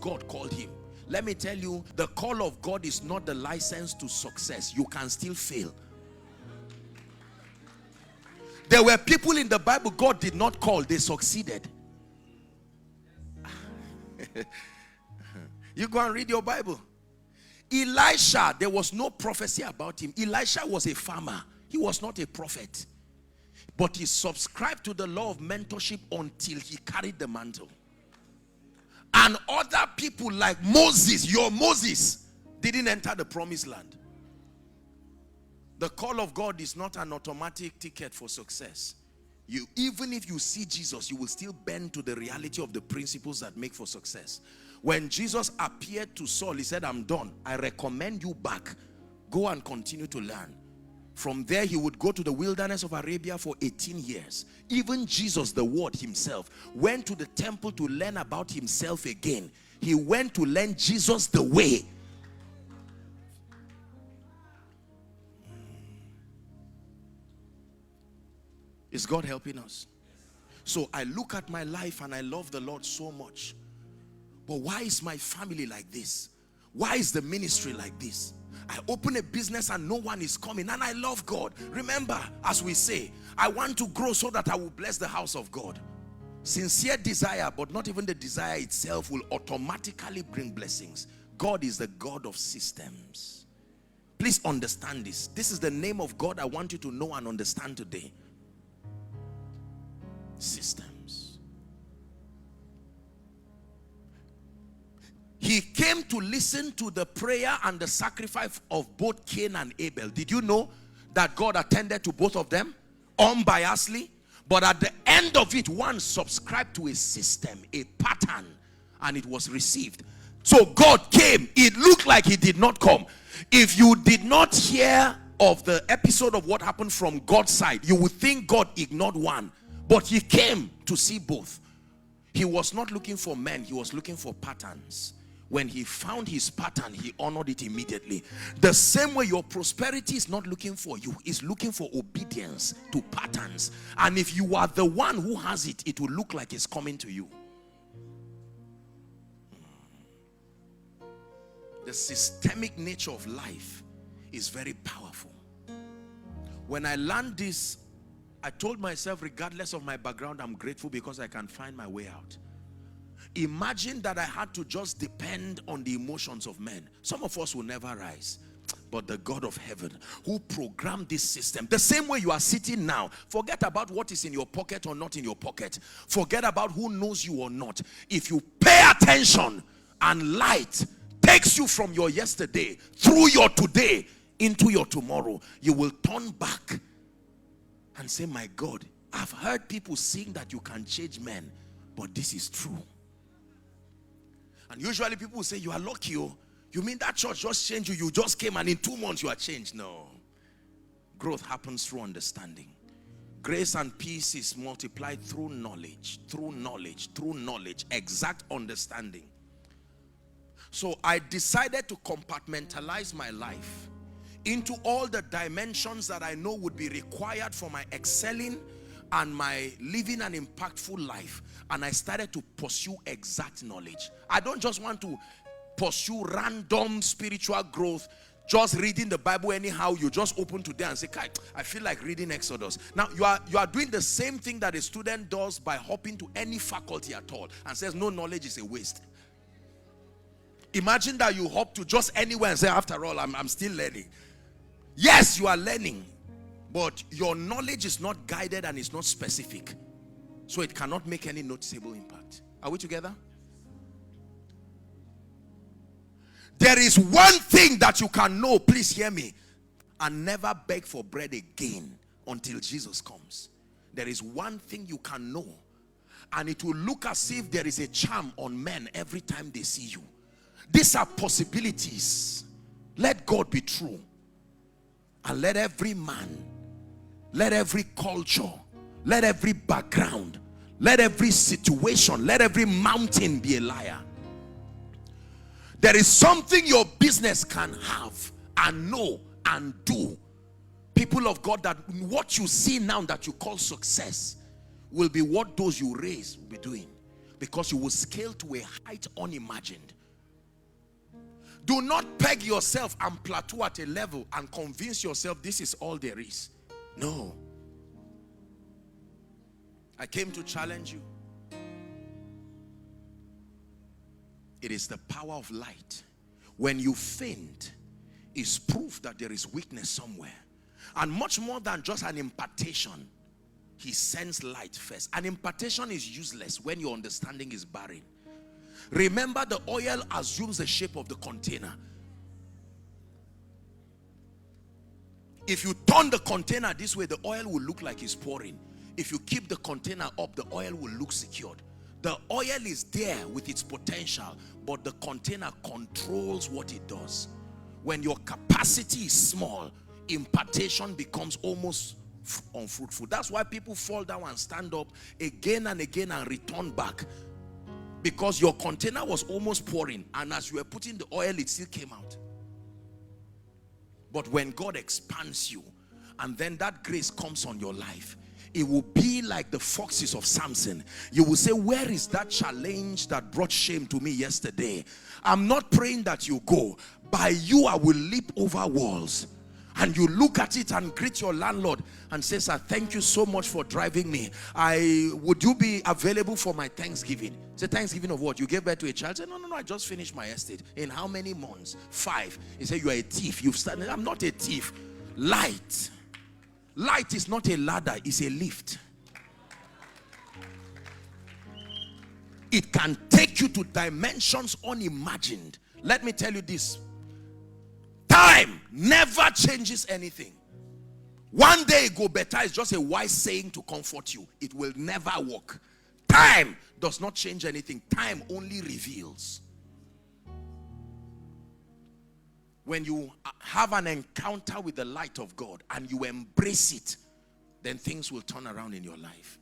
God called him. Let me tell you, the call of God is not the license to success. You can still fail. There were people in the Bible God did not call, they succeeded. You go and read your Bible. Elisha, there was no prophecy about him. Elisha was a farmer. He was not a prophet. But he subscribed to the law of mentorship until he carried the mantle. And other people like Moses, your Moses, didn't enter the promised land. The call of God is not an automatic ticket for success. Even if you see Jesus, you will still bend to the reality of the principles that make for success. When Jesus appeared to Saul, he said, I'm done. I recommend you back. Go and continue to learn. From there, he would go to the wilderness of Arabia for 18 years. Even Jesus, the Word himself, went to the temple to learn about himself again. He went to learn Jesus the way. Is God helping us? So I look at my life and I love the Lord so much. But why is my family like this? Why is the ministry like this? I open a business and no one is coming, and I love God. Remember, as we say, I want to grow so that I will bless the house of God. Sincere desire, but not even the desire itself will automatically bring blessings. God is the God of systems. Please understand this. This is the name of God I want you to know and understand today. Systems. He came to listen to the prayer and the sacrifice of both Cain and Abel. Did you know that God attended to both of them unbiasedly? But at the end of it, one subscribed to a system, a pattern, and it was received. So God came. It looked like he did not come. If you did not hear of the episode of what happened from God's side, you would think God ignored one. But he came to see both. He was not looking for men. He was looking for patterns. When he found his pattern, he honored it immediately. The same way your prosperity is not looking for you, it's looking for obedience to patterns. And if you are the one who has it, it will look like it's coming to you. The systemic nature of life is very powerful. When I learned this, I told myself, regardless of my background, I'm grateful because I can find my way out. Imagine that I had to just depend on the emotions of men. Some of us will never rise. But the God of heaven who programmed this system, the same way you are sitting now, forget about what is in your pocket or not in your pocket. Forget about who knows you or not. If you pay attention and light takes you from your yesterday through your today into your tomorrow, you will turn back and say, my God, I've heard people sing that you can change men, but this is true. And usually people will say, you are lucky. Oh. You mean that church just changed you? You just came and in 2 months you are changed. No. Growth happens through understanding. Grace and peace is multiplied through knowledge, exact understanding. So I decided to compartmentalize my life into all the dimensions that I know would be required for my excelling and my living an impactful life. And I started to pursue exact knowledge. I don't just want to pursue random spiritual growth, just reading the Bible anyhow. You just open today and say, I feel like reading Exodus. Now you are doing the same thing that a student does by hopping to any faculty at all and says no knowledge is a waste. Imagine that you hop to just anywhere and say, after all, I'm still learning. Yes, you are learning, but your knowledge is not guided and it's not specific. So it cannot make any noticeable impact. Are we together? There is one thing that you can know, please hear me, and never beg for bread again until Jesus comes. There is one thing you can know, and it will look as if there is a charm on men every time they see you. These are possibilities. Let God be true. And let every man, let every culture, let every background, let every situation, let every mountain be a liar. There is something your business can have and know and do. People of God, that what you see now that you call success will be what those you raise will be doing. because you will scale to a height unimagined. Do not peg yourself and plateau at a level and convince yourself this is all there is. No. I came to challenge you. It is the power of light. When you faint, is proof that there is weakness somewhere. And much more than just an impartation, he sends light first. An impartation is useless when your understanding is barren. Remember, the oil assumes the shape of the container. If you turn the container this way, the oil will look like it's pouring. If you keep the container up, the oil will look secured. The oil is there with its potential, but the container controls what it does. When your capacity is small, impartation becomes almost unfruitful. That's why people fall down and stand up again and again and return back, because your container was almost pouring, and as you were putting the oil, it still came out. But when God expands you, and then that grace comes on your life, it will be like the foxes of Samson. You will say, where is that challenge that brought shame to me yesterday? I'm not praying that you go. By you, I will leap over walls. And you look at it and greet your landlord and say, sir, thank you so much for driving me. Would you be available for my Thanksgiving? Say, Thanksgiving of what? You gave birth to a child? Say, no, I just finished my estate. In how many months? 5. He said, you are a thief. You've started. I'm not a thief. Light is not a ladder, it's a lift. It can take you to dimensions unimagined. Let me tell you this. Time never changes anything. One day go better is just a wise saying to comfort you. It will never work. Time does not change anything. Time only reveals. When you have an encounter with the light of God and you embrace it, then things will turn around in your life.